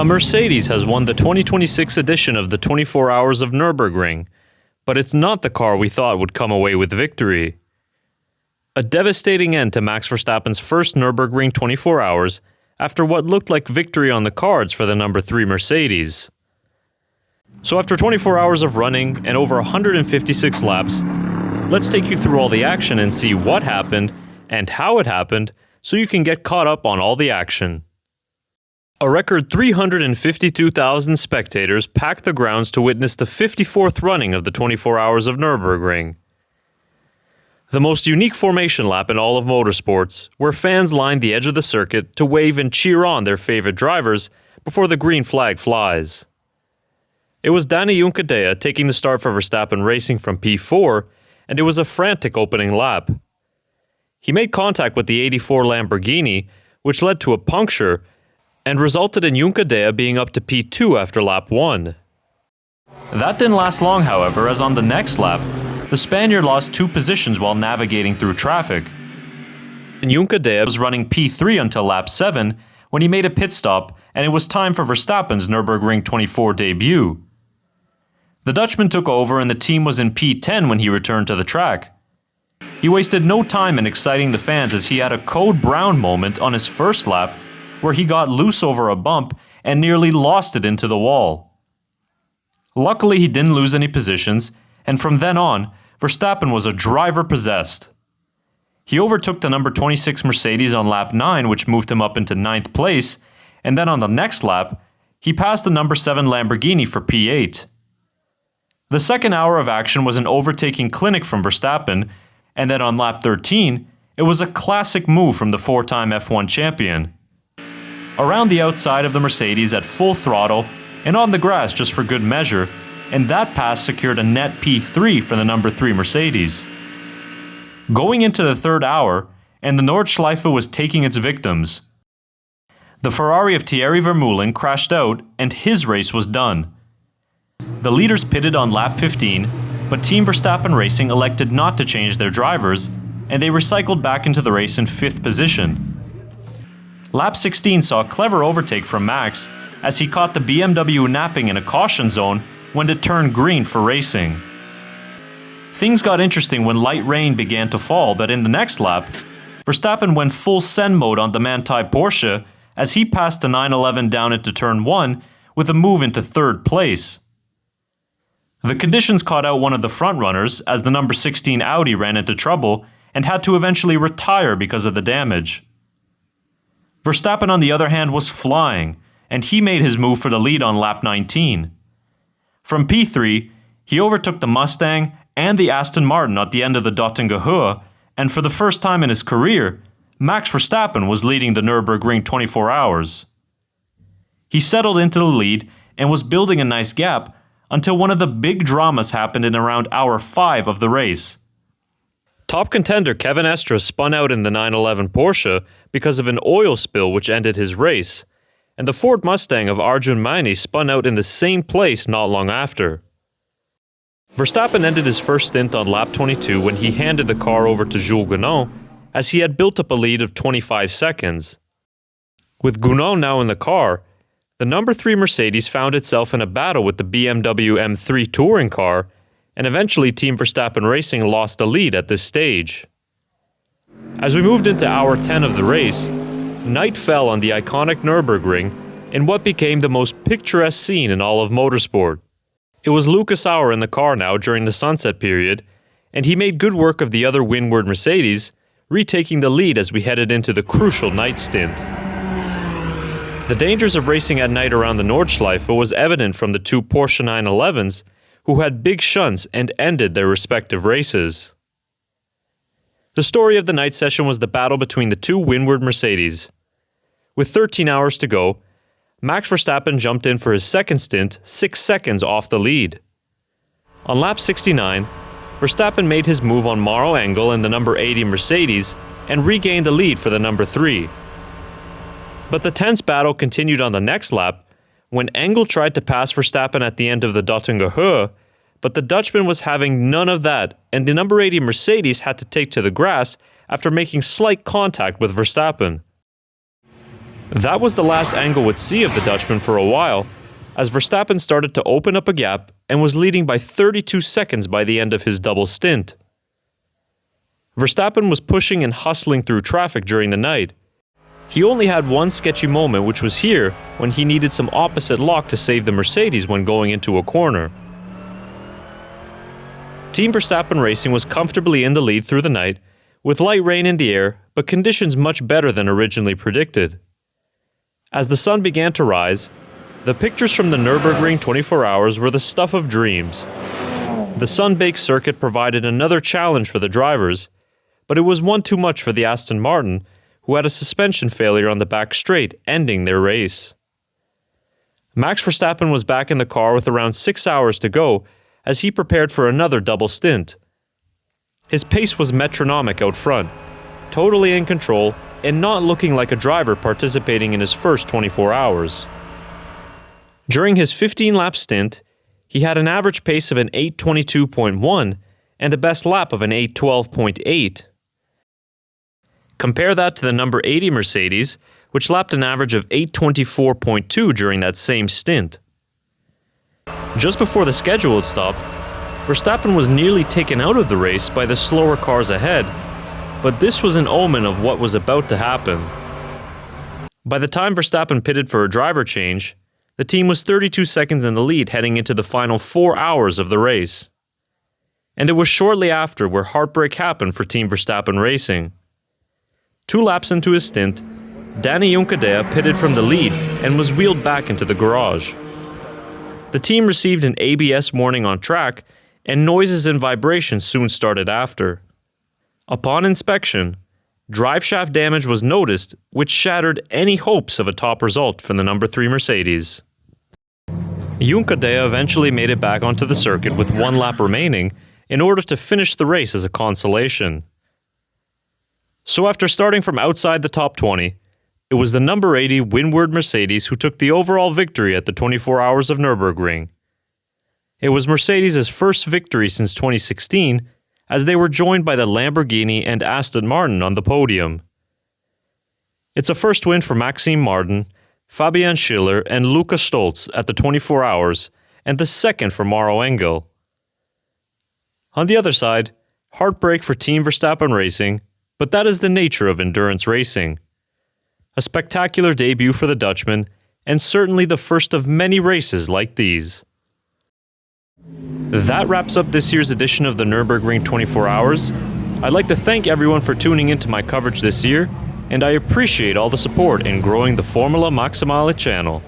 A Mercedes has won the 2026 edition of the 24 Hours of Nürburgring, but it's not the car we thought would come away with victory. A devastating end to Max Verstappen's first Nürburgring 24 Hours after what looked like victory on the cards for the number 3 Mercedes. So after 24 hours of running and over 156 laps, let's take you through all the action and see what happened and how it happened so you can get caught up on all the action. A record 352,000 spectators packed the grounds to witness the 54th running of the 24 Hours of Nürburgring. The most unique formation lap in all of motorsports, where fans lined the edge of the circuit to wave and cheer on their favorite drivers before the green flag flies. It was Danny Juncadella taking the start for Verstappen Racing from P4, and it was a frantic opening lap. He made contact with the 84 Lamborghini, which led to a puncture, and resulted in Juncadella being up to P2 after lap 1. That didn't last long, however, as on the next lap, the Spaniard lost 2 positions while navigating through traffic. And Juncadella was running P3 until lap 7 when he made a pit stop, and it was time for Verstappen's Nürburgring 24 debut. The Dutchman took over and the team was in P10 when he returned to the track. He wasted no time in exciting the fans as he had a Code Brown moment on his first lap where he got loose over a bump and nearly lost it into the wall. Luckily, he didn't lose any positions, and from then on, Verstappen was a driver possessed. He overtook the number 26 Mercedes on lap 9, which moved him up into 9th place, and then on the next lap, he passed the number 7 Lamborghini for P8. The second hour of action was an overtaking clinic from Verstappen, and then on lap 13, it was a classic move from the 4-time F1 champion. Around the outside of the Mercedes at full throttle and on the grass just for good measure, and that pass secured a net P3 for the number 3 Mercedes. Going into the third hour, and the Nordschleife was taking its victims. The Ferrari of Thierry Vermeulen crashed out and his race was done. The leaders pitted on lap 15, but Team Verstappen Racing elected not to change their drivers, and they recycled back into the race in 5th position. Lap 16 saw a clever overtake from Max as he caught the BMW napping in a caution zone when it turned green for racing. Things got interesting when light rain began to fall, but in the next lap, Verstappen went full send mode on the Manthey Porsche as he passed the 911 down into turn 1 with a move into 3rd place. The conditions caught out one of the frontrunners as the number 16 Audi ran into trouble and had to eventually retire because of the damage. Verstappen, on the other hand, was flying, and he made his move for the lead on lap 19. From P3, he overtook the Mustang and the Aston Martin at the end of the Dottinger Höhe, and for the first time in his career, Max Verstappen was leading the Nürburgring 24 Hours. He settled into the lead and was building a nice gap until one of the big dramas happened in around hour 5 of the race. Top contender Kevin Estre spun out in the 911 Porsche because of an oil spill which ended his race, and the Ford Mustang of Arjun Maini spun out in the same place not long after. Verstappen ended his first stint on lap 22 when he handed the car over to Jules Gounon, as he had built up a lead of 25 seconds. With Gounon now in the car, the number 3 Mercedes found itself in a battle with the BMW M3 touring car, and eventually Team Verstappen Racing lost the lead at this stage. As we moved into hour 10 of the race, night fell on the iconic Nürburgring in what became the most picturesque scene in all of motorsport. It was Lucas Auer in the car now during the sunset period, and he made good work of the other windward Mercedes, retaking the lead as we headed into the crucial night stint. The dangers of racing at night around the Nordschleife was evident from the 2 Porsche 911s, who had big shunts and ended their respective races. The story of the night session was the battle between the 2 windward Mercedes. With 13 hours to go, Max Verstappen jumped in for his second stint 6 seconds off the lead. On lap 69, Verstappen made his move on Maro Engel in the number 80 Mercedes and regained the lead for the number 3. But the tense battle continued on the next lap when Engel tried to pass Verstappen at the end of the Dottinger Höhe, but the Dutchman was having none of that, and the number 80 Mercedes had to take to the grass after making slight contact with Verstappen. That was the last angle would see of the Dutchman for a while, as Verstappen started to open up a gap and was leading by 32 seconds by the end of his double stint. Verstappen was pushing and hustling through traffic during the night. He only had one sketchy moment, which was here when he needed some opposite lock to save the Mercedes when going into a corner. Team Verstappen Racing was comfortably in the lead through the night, with light rain in the air, but conditions much better than originally predicted. As the sun began to rise, the pictures from the Nürburgring 24 Hours were the stuff of dreams. The sun-baked circuit provided another challenge for the drivers, but it was one too much for the Aston Martin, who had a suspension failure on the back straight, ending their race. Max Verstappen was back in the car with around 6 hours to go as he prepared for another double stint. His pace was metronomic out front, totally in control, and not looking like a driver participating in his first 24 hours. During his 15-lap stint, he had an average pace of an 8:22.1 and a best lap of an 8:12.8. Compare that to the number 80 Mercedes, which lapped an average of 8:24.2 during that same stint. Just before the scheduled stop, Verstappen was nearly taken out of the race by the slower cars ahead, but this was an omen of what was about to happen. By the time Verstappen pitted for a driver change, the team was 32 seconds in the lead heading into the final 4 hours of the race. And it was shortly after where Heartbreak happened for Team Verstappen Racing. 2 laps into his stint, Danny Juncadella pitted from the lead and was wheeled back into the garage. The team received an ABS warning on track, and noises and vibrations soon started after. Upon inspection, driveshaft damage was noticed, which shattered any hopes of a top result for the number 3 Mercedes. Juncadella eventually made it back onto the circuit with 1 lap remaining in order to finish the race as a consolation. So after starting from outside the top 20, it was the number 80 Windward Mercedes who took the overall victory at the 24 Hours of Nürburgring. It was Mercedes' first victory since 2016, as they were joined by the Lamborghini and Aston Martin on the podium. It's a first win for Maxime Martin, Fabian Schiller, and Luca Stolz at the 24 Hours, and the second for Mauro Engel. On the other side, heartbreak for Team Verstappen Racing, but that is the nature of endurance racing. A spectacular debut for the Dutchman, and certainly the first of many races like these. That wraps up this year's edition of the Nürburgring 24 Hours. I'd like to thank everyone for tuning into my coverage this year, and I appreciate all the support in growing the Formula Maximale channel.